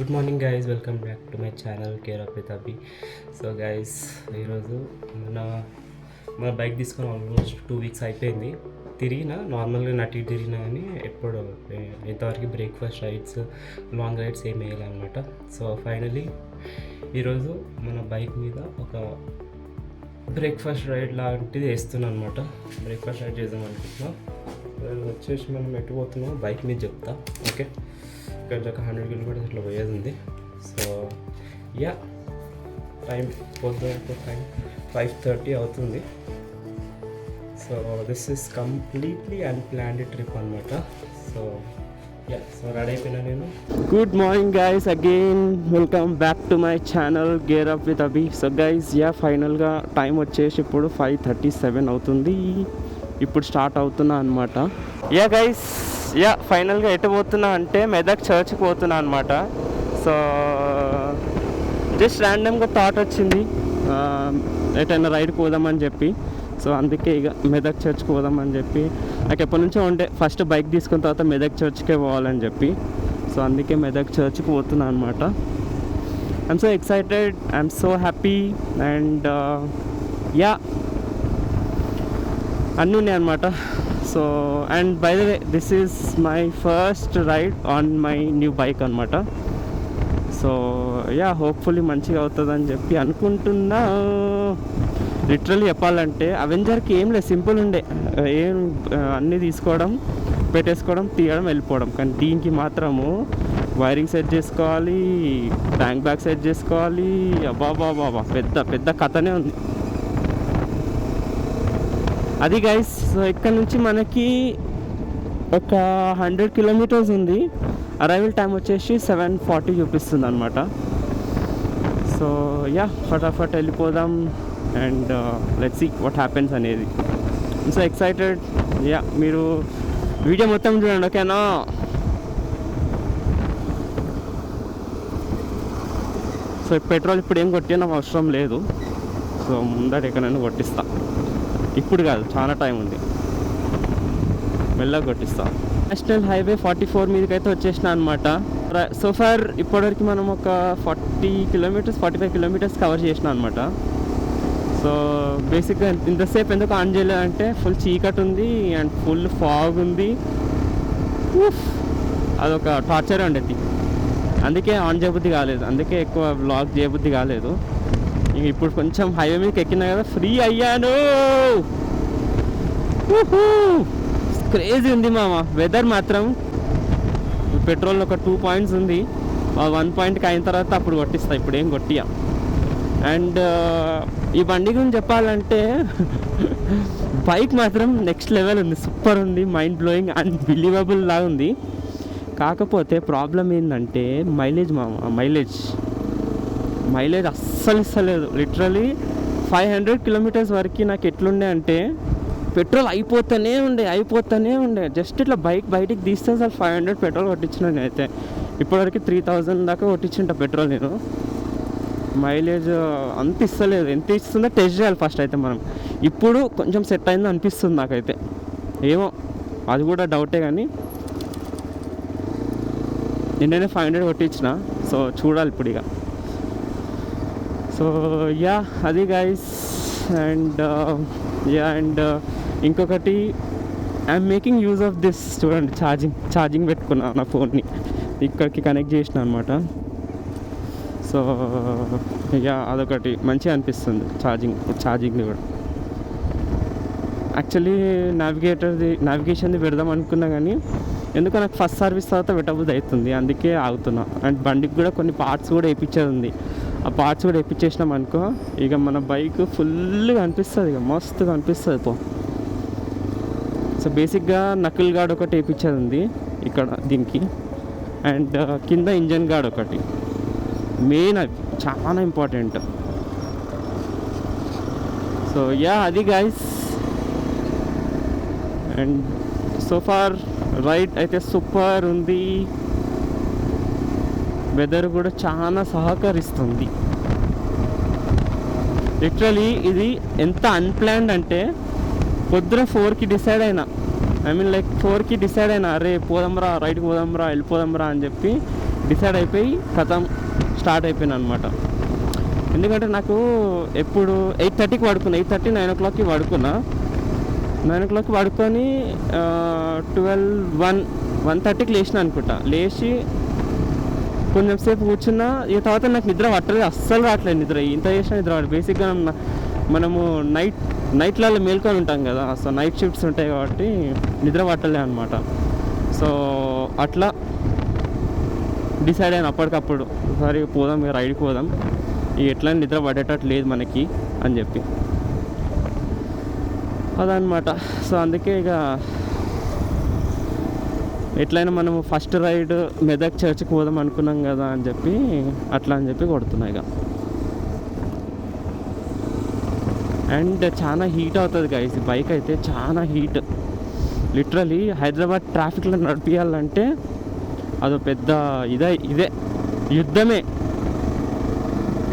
Good morning guys, welcome back to my channel care of with Abhi. So guys, ఈరోజు మన bike తీసుకొని almost 2 weeks అయిపోయింది. నార్మల్గా నటి తిరిగినా కానీ ఎప్పుడు ఇంతవరకు బ్రేక్ఫాస్ట్ రైడ్స్, లాంగ్ రైడ్స్ ఏం వేయాలన్నమాట. సో ఫైనలీ ఈరోజు మన బైక్ మీద ఒక బ్రేక్ఫాస్ట్ రైడ్ లాంటిది వేస్తున్నాను అనమాట. బ్రేక్ఫాస్ట్ రైడ్ చేద్దాం అనుకుంటున్నాం. వచ్చేసి మనం ఎటు పోతున్నాం బైక్ మీద చెప్తా. ఓకే, ఇక్కడ ఒక 100 కిలోమీటర్స్ అట్లా పోయేది ఉంది. సో యా, టైం పొద్దున టైం 5:30 అవుతుంది. So this is completely unplanned trip అనమాట. సో రెడీ అయిపోయినా నేను. Good morning guys, again welcome back to my channel gear up with Abhi. So guys, ఫైనల్గా టైం వచ్చేసి ఇప్పుడు 5:37 అవుతుంది. ఇప్పుడు స్టార్ట్ అవుతున్నా అనమాట. గైస్, ఫైనల్గా ఎటు పోతున్నా అంటే మెదక్ చర్చ్కి పోతున్నా అనమాట. సో జస్ట్ ర్యాండమ్గా థాట్ వచ్చింది ఎటైనా రైడ్కి పోదామని చెప్పి. సో అందుకే ఇక మెదక్ చర్చ్కి పోదామని చెప్పి నాకు ఎప్పటి నుంచో ఉండే ఫస్ట్ బైక్ తీసుకున్న తర్వాత మెదక్ చర్చ్కే పోవాలని చెప్పి. సో అందుకే మెదక్ చర్చ్కి పోతున్నా అనమాట. I'm so excited, I'm so happy and అన్నీ ఉన్నాయి అనమాట. So and by the way, this is my first ride on my new bike అనమాట. సో హోప్ఫుల్లీ మంచిగా అవుతుందని చెప్పి అనుకుంటున్నా. లిటరల్లీ చెప్పాలంటే అవెంజర్కి ఏం లేదు, సింపుల్ ఉండే, ఏం అన్నీ తీసుకోవడం, పెట్టేసుకోవడం, తీయడం, వెళ్ళిపోవడం. కానీ దీనికి మాత్రము వైరింగ్ సెట్ చేసుకోవాలి, ట్యాంక్ బ్యాగ్ సెట్ చేసుకోవాలి. అబ్బాబాబా, పెద్ద పెద్ద కథనే ఉంది అది గైస్. సో ఇక్కడ నుంచి మనకి ఒక 100 కిలోమీటర్స్ ఉంది. అరైవల్ టైం వచ్చేసి 7:40 చూపిస్తుంది అనమాట. సో ఫటాఫట్ వెళ్ళిపోదాం and let's see what happens అనేది. So excited. మీరు వీడియో మొత్తం చూడండి, ఓకేనా? సో పెట్రోల్ ఇప్పుడు ఏం కొట్టినా అవసరం లేదు. సో ముందర ఎక్కడైనా కొట్టిస్తా, ఇప్పుడు కాదు, చాలా టైం ఉంది, మెల్లగా కొట్టిస్తా. నేషనల్ హైవే 44 మీదకి అయితే వచ్చేసిన అనమాట. సో ఫార్ ఇప్పటివరకు మనం ఒక 45 కిలోమీటర్స్ కవర్ చేసిన అనమాట. సో బేసిక్గా ఇంతసేపు ఎందుకు ఆన్ చేయలేదు అంటే ఫుల్ చీకటి ఉంది అండ్ ఫుల్ ఫాగ్ ఉంది. అదొక టార్చర్ ఉండేది, అందుకే ఆన్ చేయబుద్ధి కాలేదు, అందుకే ఎక్కువ వ్లాగ్ చేయబుద్ధి కాలేదు. ఇప్పుడు కొంచెం హైవే మీదకి ఎక్కినా కదా, ఫ్రీ అయ్యాను. క్రేజీ ఉంది మామ వెదర్ మాత్రం. పెట్రోల్ ఒక 2 పాయింట్స్ ఉంది, 1 పాయింట్కి అయిన తర్వాత అప్పుడు కొట్టిస్తా, ఇప్పుడు ఏం కొట్టియా. అండ్ ఈ బండి గురించి చెప్పాలంటే బైక్ మాత్రం నెక్స్ట్ లెవెల్ ఉంది, సూపర్ ఉంది, మైండ్ బ్లోయింగ్, అన్బిలీవబుల్ లాగా ఉంది. కాకపోతే ప్రాబ్లం ఏంటంటే మైలేజ్ మామ, మైలేజ్ అస్సలు ఇస్తలేదు. లిటరలీ 500 కిలోమీటర్స్ వరకు నాకు ఎట్లుండే అంటే పెట్రోల్ అయిపోతూనే ఉండే. జస్ట్ ఇట్లా బయటికి తీస్తే అసలు 500 పెట్రోల్ కొట్టించిన నేనైతే. ఇప్పటివరకు 3000 దాకా కొట్టించింట పెట్రోల్ నేను. మైలేజ్ అంత ఇస్తలేదు, ఎంత ఇస్తుందో టెస్ట్ చేయాలి ఫస్ట్ అయితే మనం. ఇప్పుడు కొంచెం సెట్ అయిందో అనిపిస్తుంది నాకైతే, ఏమో అది కూడా డౌటే. కానీ నిన్ననే 500 కొట్టించిన, సో చూడాలి ఇప్పుడు ఇక. సో అది గైస్. అండ్ ఇంకొకటి, I'm making use of this. చూడండి, ఛార్జింగ్ పెట్టుకున్నా నా ఫోన్ని, ఇక్కడికి కనెక్ట్ చేసిన అనమాట. సో అదొకటి మంచిగా అనిపిస్తుంది, ఛార్జింగ్ది కూడా. యాక్చువల్లీ నావిగేషన్ది పెడదాం అనుకున్నా కానీ ఎందుకో నాకు ఫస్ట్ సర్వీస్ తర్వాత పెట్టబుద్ధి అవుతుంది, అందుకే ఆగుతున్నా. అండ్ బండికి కూడా కొన్ని పార్ట్స్ కూడా వేయించేది ఉంది, ఆ పార్ట్స్ కూడా వేయించేసినాం అనుకో ఇక మన బైక్ ఫుల్గా అనిపిస్తుంది, ఇక మస్తుగా అనిపిస్తుంది పో. సో బేసిక్గా నకిల్ గార్డ్ ఒకటి వేయించేది ఉంది ఇక్కడ దీనికి, అండ్ కింద ఇంజన్ గార్డ్ ఒకటి మెయిన్, అది చాలా ఇంపార్టెంట్. సో అది guys. And so far ride అయితే సూపర్ ఉంది, వెదర్ కూడా చాలా సహకరిస్తుంది. లిటరలీ ఇది ఎంత అన్ప్లాన్డ్ అంటే పొద్దున 4కి డిసైడ్ అయినా, ఐ మీన్ లైక్ 4కి డిసైడ్ అయినా, అరే పోదాంరా రైడ్కి పోదాంరా వెళ్ళిపోదాంరా అని చెప్పి డిసైడ్ అయిపోయి కథం స్టార్ట్ అయిపోయాను అనమాట. ఎందుకంటే నాకు ఎప్పుడు 8:30కి పడుకున్నా, 8:30 9 o'clockకి పడుకున్నా. 9 o'clockకి పడుకొని 1:30కి లేచిన అనుకుంటా. లేచి కొంచెం సేపు కూర్చున్నా. ఇక తర్వాత నాకు నిద్ర పట్టలేదు, అస్సలు రావట్లేదు నిద్ర. ఇంత చేసినా నిద్ర పట్టలేదు. బేసిక్గా మనము నైట్లలో మేల్కొని ఉంటాం కదా, సో నైట్ షిఫ్ట్స్ ఉంటాయి కాబట్టి నిద్ర పట్టలే అనమాట. సో అట్లా డిసైడ్ అయిన అప్పటికప్పుడు, సరే పోదాం, ఇక రైడ్కి పోదాం, ఇక ఎట్లా నిద్ర పడేటట్టు లేదు మనకి అని చెప్పి అదనమాట. సో అందుకే ఇక ఎట్లయినా మనము ఫస్ట్ రైడ్ మెదక్ చర్చ్కి పోదాం అనుకున్నాం కదా అని చెప్పి అట్లా అని చెప్పి కొడుతున్నా ఇక. అండ్ చాలా హీట్ అవుతుంది గైస్ ఈ బైక్ అయితే, చాలా హీట్. లిటరలీ హైదరాబాద్ ట్రాఫిక్లో నడిపించాలంటే అదో పెద్ద ఇదే యుద్ధమే.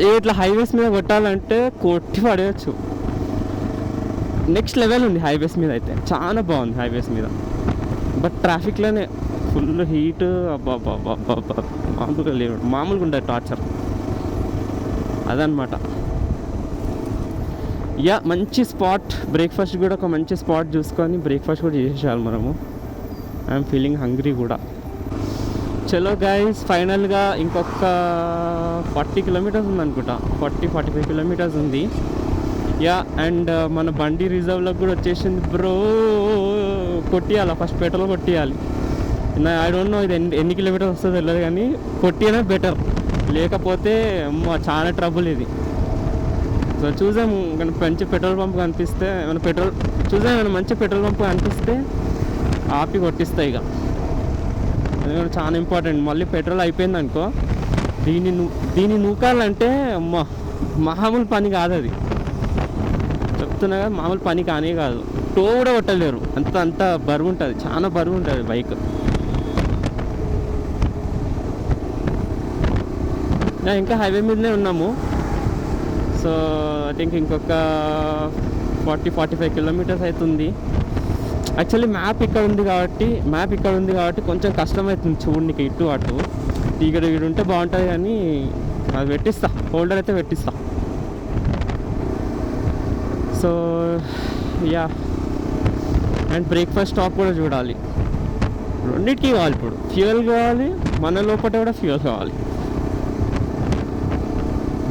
ఇట్లా హైవేస్ మీద కొట్టాలంటే కొట్టి పడేయచ్చు. నెక్స్ట్ లెవెల్ ఉంది హైవేస్ మీద అయితే, చాలా బాగుంది హైవేస్ మీద. బట్ ట్రాఫిక్లోనే ఫుల్ హీట్, అబ్బా మామూలుగా లేవు, మామూలుగా ఉంటుంది టార్చర్ అదనమాట. మంచి స్పాట్, బ్రేక్ఫాస్ట్ కూడా ఒక మంచి స్పాట్ చూసుకొని బ్రేక్ఫాస్ట్ కూడా చేసేసాలి మనము. ఐఎమ్ ఫీలింగ్ హంగ్రీ కూడా. చలో గైస్, ఫైనల్గా ఇంకొక 40 kilometers ఉంది అనుకుంటా, 40-45 kilometers ఉంది. అండ్ మన బండి రిజర్వ్లోకి కూడా వచ్చేసింది బ్రో. కొట్టియాలి ఫస్ట్, పెట్రోల్ కొట్టియాలి. ఐ డోంట్ నో ఇది ఎన్ని కిలోమీటర్స్ వస్తుందో తెలియదు, కానీ కొట్టియనే బెటర్, లేకపోతే చాలా ట్రబుల్ ఇది. సో చూసాం, మంచి పెట్రోల్ పంప్ కనిపిస్తే, ఏమైనా మంచి పెట్రోల్ పంప్ కనిపిస్తే ఆపి కొట్టిస్తాయి ఇక. ఎందుకంటే చాలా ఇంపార్టెంట్. మళ్ళీ పెట్రోల్ అయిపోయింది అనుకో, దీన్ని నూకాలంటే మామూలు పని కాదు అది, చెప్తున్నా కదా, మామూలు పని కానీ కాదు. టో కూడా కొట్టలేరు, అంత బరువు ఉంటుంది, చాలా బరువు ఉంటుంది బైక్. ఇంకా హైవే మీదనే ఉన్నాము. సో ఐ థింక్ ఇంకొక 40-45 kilometers అవుతుంది. యాక్చువల్లీ మ్యాప్ ఇక్కడ ఉంది కాబట్టి కొంచెం కష్టమవుతుంది చూడనికి, ఇటు అటు ఇక్కడ ఉంటే బాగుంటుంది. కానీ అది పెట్టిస్తా, హోల్డర్ అయితే పెట్టిస్తా. సో అండ్ బ్రేక్ఫాస్ట్ స్టాప్ కూడా చూడాలి, రెండింటికి కావాలి. ఇప్పుడు ఫ్యూయల్ కావాలి, మన లోపల కూడా ఫ్యూయల్ కావాలి.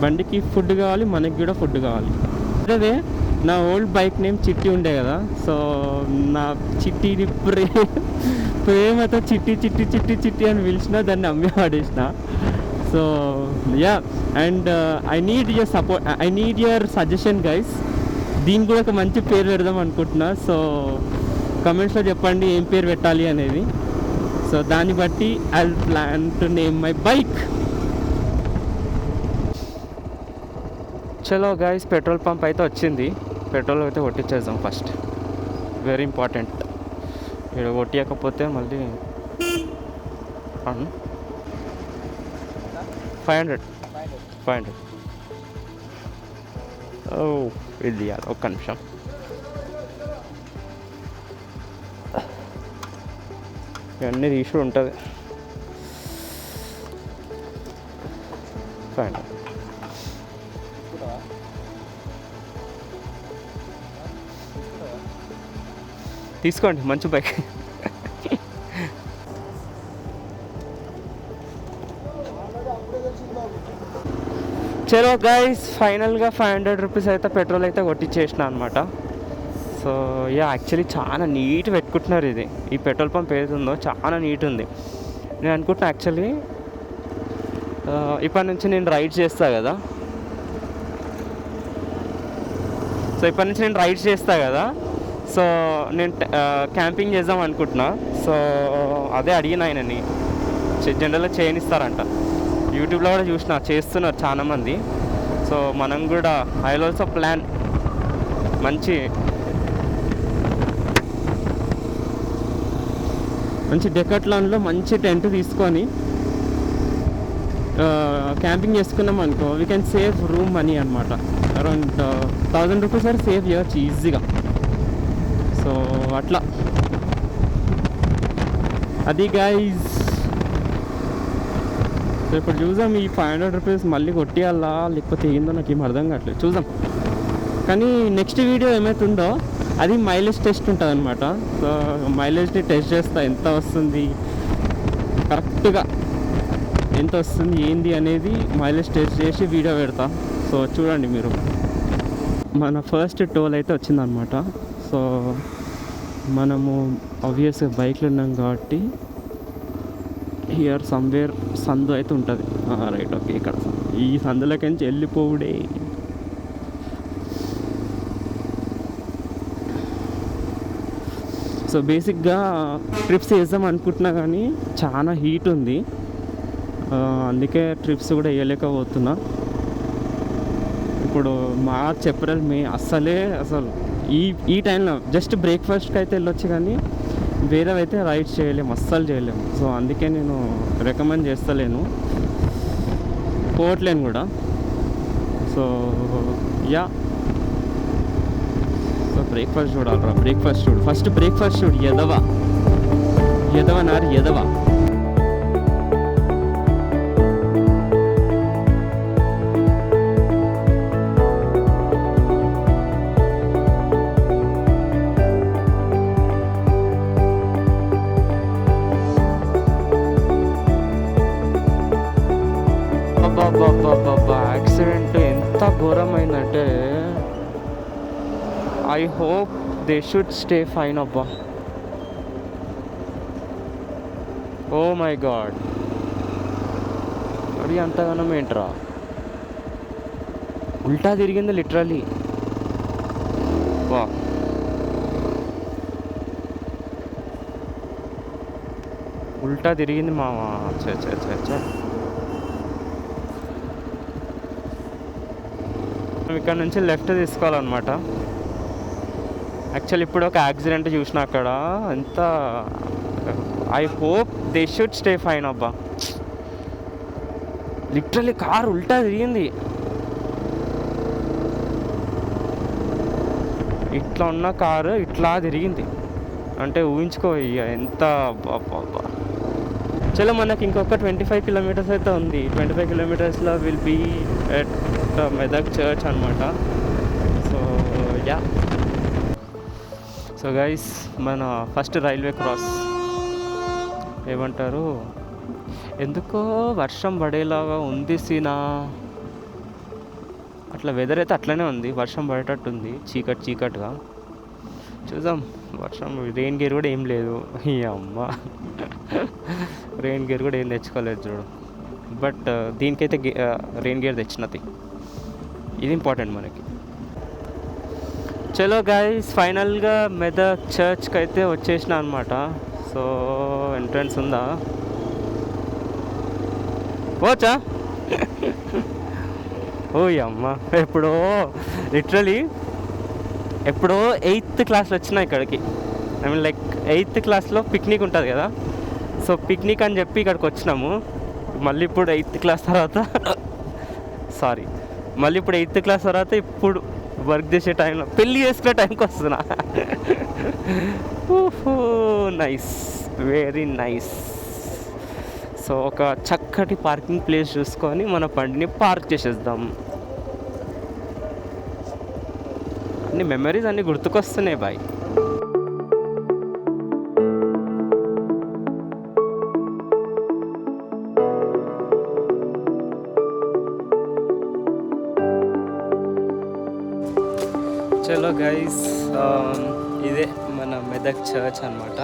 బండికి ఫుడ్ కావాలి, మనకి కూడా ఫుడ్ కావాలి. అదే నా ఓల్డ్ బైక్ నేమ్ చిట్టి ఉండే కదా, సో నా చిట్టిని ప్రేమతో చిట్టి అని పిలిచిన, దాన్ని అమ్మి పడేసిన. So and I need your suggestion guys. దీనికి కూడా ఒక మంచి పేరు పెడదాం అనుకుంటున్నా. సో కమెంట్స్లో చెప్పండి ఏం పేరు పెట్టాలి అనేది. సో దాన్ని బట్టి I plan to name my bike. చలో గైస్, పెట్రోల్ పంప్ అయితే వచ్చింది. పెట్రోల్ అయితే కొట్టించేద్దాం ఫస్ట్, వెరీ ఇంపార్టెంట్. ఇక్కడ కొట్టియకపోతే మళ్ళీ 500. ఇది ఒక్క నిమిషం. ఇవన్నీ తీసుడు ఉంటుంది. 500 తీసుకోండి, మంచి బైక్. చలో గైస్, ఫైనల్గా 500 rupees అయితే పెట్రోల్ అయితే కొట్టించేసిన అనమాట. సో యాక్చువల్లీ చాలా నీట్ పెట్టుకుంటున్నారు ఇది. ఈ పెట్రోల్ పంప్ ఏదుందో చాలా నీట్ ఉంది. నేను అనుకుంటున్నా యాక్చువల్లీ ఇప్పటి నుంచి నేను రైడ్ చేస్తా కదా, సో నేను క్యాంపింగ్ చేద్దాం అనుకుంటున్నా. సో అదే అడిగిన ఆయనని, జనరల్గా చేయనిస్తారంట. యూట్యూబ్లో కూడా చూసిన, చేస్తున్నారు చాలామంది. సో మనం కూడా ఐ ఆల్సో ప్లాన్ మంచి డెకాథ్లాన్లో మంచి టెంట్ తీసుకొని క్యాంపింగ్ చేసుకున్నాం అనుకో, we can save room money అనమాట. అరౌండ్ 1000 rupees వరకు సేవ్ చేయవచ్చు ఈజీగా. సో అట్లా అది గైజ్. సో ఇప్పుడు చూద్దాం ఈ 500 రూపీస్ మళ్ళీ కొట్టియాలా లేకపోతే ఏందో నాకు ఏం అర్థం కావట్లేదు, చూద్దాం. కానీ నెక్స్ట్ వీడియో ఏమవుతుందో అది మైలేజ్ టెస్ట్ ఉంటుంది అనమాట. సో మైలేజ్ని టెస్ట్ చేస్తా, ఎంత వస్తుంది కరెక్ట్గా, ఎంత వస్తుంది ఏంది అనేది మైలేజ్ టెస్ట్ చేసి వీడియో పెడతా. సో చూడండి మీరు. మన ఫస్ట్ టోల్ అయితే వచ్చిందనమాట. సో మనము ఆబ్వియస్గా బైక్లో ఉన్నాం కాబట్టి హియర్ సమ్వేర్ సందు అయితే ఉంటుంది. రైట్, ఓకే, ఇక్కడ ఈ సందులోకి నుంచి వెళ్ళిపోవుడే. సో బేసిక్గా ట్రిప్స్ వేద్దాం అనుకుంటున్నా కానీ చాలా హీట్ ఉంది, అందుకే ట్రిప్స్ కూడా వేయలేకపోతున్నా. ఇప్పుడు మార్చ్, ఏప్రిల్, మే అసలు ఈ టైంలో జస్ట్ బ్రేక్ఫాస్ట్కి అయితే వెళ్ళొచ్చు, కానీ వేరేవైతే రైడ్స్ చేయలేము, అస్సలు చేయలేము. సో అందుకే నేను రికమెండ్ చేస్తలేను, పోవట్లేను కూడా. సో యా, సో బ్రేక్ఫాస్ట్ చూడాలరా, బ్రేక్ఫాస్ట్ చూడు ఫస్ట్, బ్రేక్ఫాస్ట్ చూడు. ఎదవనారు ఎదవ. యాక్సిడెంట్ ఎంత ఘోరమైందంటే I hope they should stay fine. అబ్బా, ఓ మై గాడ్, మరి అంతగానం ఏంట్రా, ఉల్టా తిరిగింది లిటరలీ. వా, ఉల్టా తిరిగింది మావా. చ ఇక్కడ నుంచి లెఫ్ట్ తీసుకోవాలన్నమాట. యాక్చువల్లీ ఇప్పుడు ఒక యాక్సిడెంట్ చూసిన అక్కడ, ఎంత I hope they should stay fine. అబ్బా, లిటరలీ కార్ ఉల్టా తిరిగింది. ఇట్లా ఉన్న కారు ఇట్లా తిరిగింది అంటే ఊహించుకో ఇక ఎంత. అబ్బా, చలో మనకి ఇంకొక 25 కిలోమీటర్స్ అయితే ఉంది. 25 కిలోమీటర్స్లో will be at Medak church అనమాట. సో యా, సో గైస్, మన ఫస్ట్ రైల్వే క్రాస్ ఏమంటారు, ఎందుకో వర్షం పడేలాగా ఉంది సీనా. అట్లా వెదర్ అయితే అట్లనే ఉంది, వర్షం పడేటట్టుంది, చీకటిగా. చూద్దాం, వర్షం, రెయిన్ గేర్ కూడా ఏం లేదు. ఈ అమ్మ, రెయిన్ గేర్ కూడా ఏం తెచ్చుకోలేదు చూడు. బట్ దీనికైతే రెయిన్ గేర్ తెచ్చినది, ఇది ఇంపార్టెంట్ మనకి. చలో గైస్, ఫైనల్గా మెదక్ చర్చ్కి అయితే వచ్చేసిన అనమాట. సో ఎంట్రన్స్ ఉందా, పోచా? ఓ అమ్మ, ఎప్పుడో లిటరలీ ఎప్పుడో 8th క్లాస్లో వచ్చినా ఇక్కడికి. ఐ మీన్ లైక్ 8th క్లాస్లో పిక్నిక్ ఉంటుంది కదా, సో పిక్నిక్ అని చెప్పి ఇక్కడికి వచ్చినాము. మళ్ళీ ఇప్పుడు 8th క్లాస్ తర్వాత మళ్ళీ ఇప్పుడు 8th క్లాస్ తర్వాత ఇప్పుడు వర్క్ చేసే టైంలో, పెళ్ళి చేసుకునే టైంకి వస్తున్నా. Nice, very nice. సో ఒక చక్కటి పార్కింగ్ ప్లేస్ చూసుకొని మన బండిని పార్క్ చేసేద్దాం. అన్ని మెమరీస్ అన్నీ గుర్తుకొస్తున్నాయి బాయ్. చలో గైస్, ఇదే మన మెదక్ చర్చ్ అనమాట.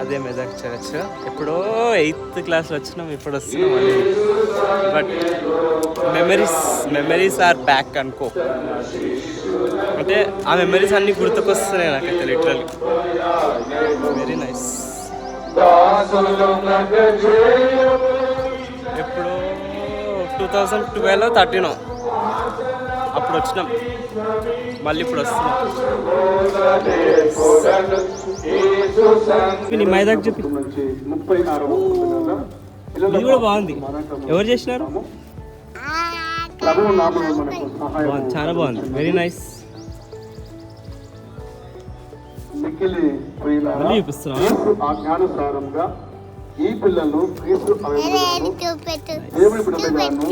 అదే మెదక్ చర్చ్. ఎప్పుడో 8th క్లాస్లో వచ్చినాం, ఇప్పుడు వస్తున్నాం మళ్ళీ. బట్ మెమరీస్ ఆర్ బ్యాక్ అనుకో. అంటే ఆ మెమరీస్ అన్నీ గుర్తుకొస్తున్నాయి నాకైతే లిటరల్లీ. Very nice. ఎప్పుడో 2012-13 అప్పుడు వచ్చినాం, మళ్ళీ ఇప్పుడు వస్తున్నాం. నీ మైదాకు చెప్పి, ఇది కూడా బాగుంది. ఎవరు చేసినారు? బాగుంది, చాలా బాగుంది, వెరీ నైస్. మళ్ళీ చూపిస్తున్నా. ఈ పిల్లలు క్రీస్తు అభివృద్ధిను దేవుని బిడ్డలుగాను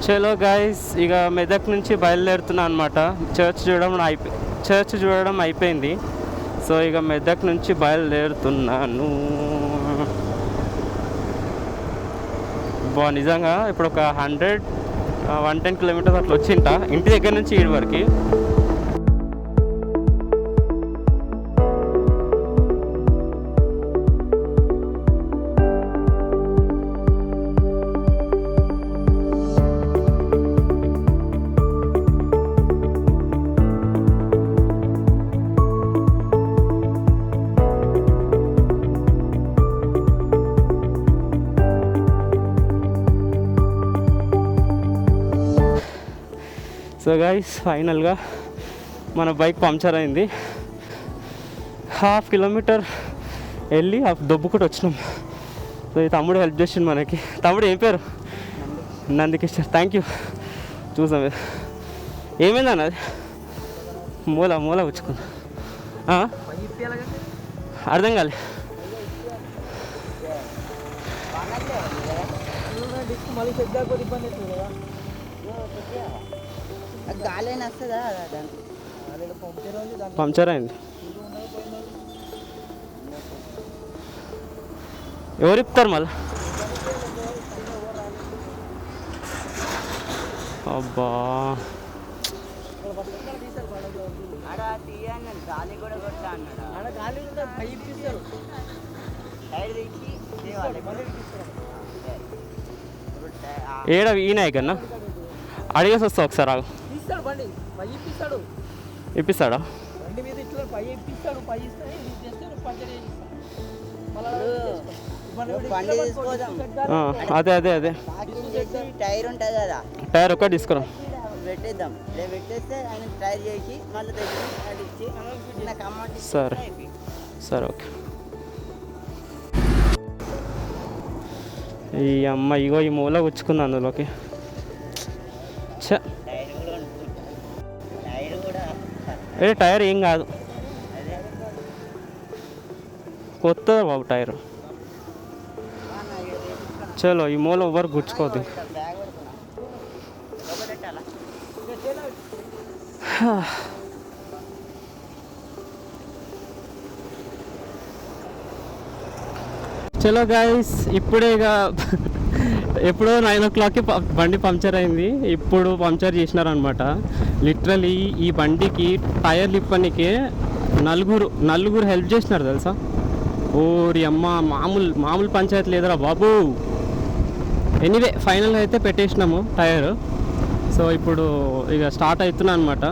చలో గైస్, ఇక మెదక్ నుంచి బయలుదేరుతున్నా అనమాట. చర్చ్ చూడడం అయిపోయింది. సో ఇక మెదక్ నుంచి బయలుదేరుతున్నాను. నిజంగా ఇప్పుడు ఒక 110 కిలోమీటర్స్ అట్లా వచ్చింట ఇంటి దగ్గర నుంచి ఈడి వరకు. సో గైస్, ఫైనల్గా మన బైక్ పంక్చర్ అయింది. 1/2 కిలోమీటర్ వెళ్ళి దొబ్బుకుంటూ వచ్చినాం. సో ఈ తమ్ముడు హెల్ప్ చేసిండు మనకి. తమ్ముడు ఏం పేరు? నందికిషోర్. Thank you. చూసాం ఏమైంది అన్నది మూల వచ్చుకుందా అర్థం కాలే. పంక్చర్ అయింది. ఎవరు ఇప్పుతారు మళ్ళీ? అబ్బా ఏడా ఈయన కన్నా అడిగేసి వస్తా ఒకసారి. ఆగు, ఇప్పిస్తాడా? అదే అదే అదే టైర్ ఉంటుంది కదా, టైర్ ఒక్కటి తీసుకురా. పెట్టేద్దాం. పెట్టేస్తే ఆయన టైర్ చేసి మళ్ళీ తెచ్చి నాకు అమౌంట్. సరే సరే, ఓకే. ఈ అమ్మ ఇగో ఈ మూల గుచ్చుకుంది అందులోకి. టైర్ ఏం కాదు, కొత్త బాబు టైర్. చలో ఈ మూల ఎవరు గుచ్చుకోవద్దు. చలో గైస్, ఇప్పుడే ఇక ఎప్పుడో 9 o'clockకి బండి పంక్చర్ అయింది. ఇప్పుడు పంక్చర్ చేసినారనమాట. లిటరలీ ఈ బండికి టైర్ లిప్పనికి నలుగురు హెల్ప్ చేసినారు తెలుసా. ఓరి అమ్మ, మామూలు పంచాయతీ లేదురా బాబు. ఎనీవే ఫైనల్గా అయితే పెట్టేసినాము టైర్. సో ఇప్పుడు ఇక స్టార్ట్ అవుతున్నా అనమాట.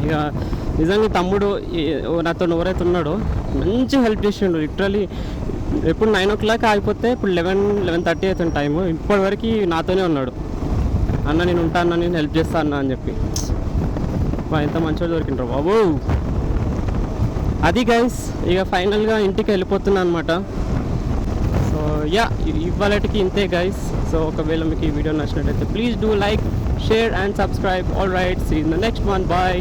ఇక నిజంగా తమ్ముడు నాతో ఎవరైతే ఉన్నాడో మంచి హెల్ప్ చేసిండు. లిటరలీ ఎప్పుడు 9 o'clock ఆగిపోతే ఇప్పుడు 11:30 అవుతుంది టైము. ఇప్పటివరకు నాతోనే ఉన్నాడు. అన్న నేను ఉంటా అన్న, నేను హెల్ప్ చేస్తా అన్న అని చెప్పి. ఎంత మంచిగా దొరికిండ్రు బాబు. అది గైస్, ఇక ఫైనల్గా ఇంటికి వెళ్ళిపోతున్నా అనమాట. సో యా, ఇవాళకి ఇంతే గైస్. సో ఒకవేళ మీకు ఈ వీడియో నచ్చినట్టయితే please do like, share and subscribe. All right, see in the next one. Bye.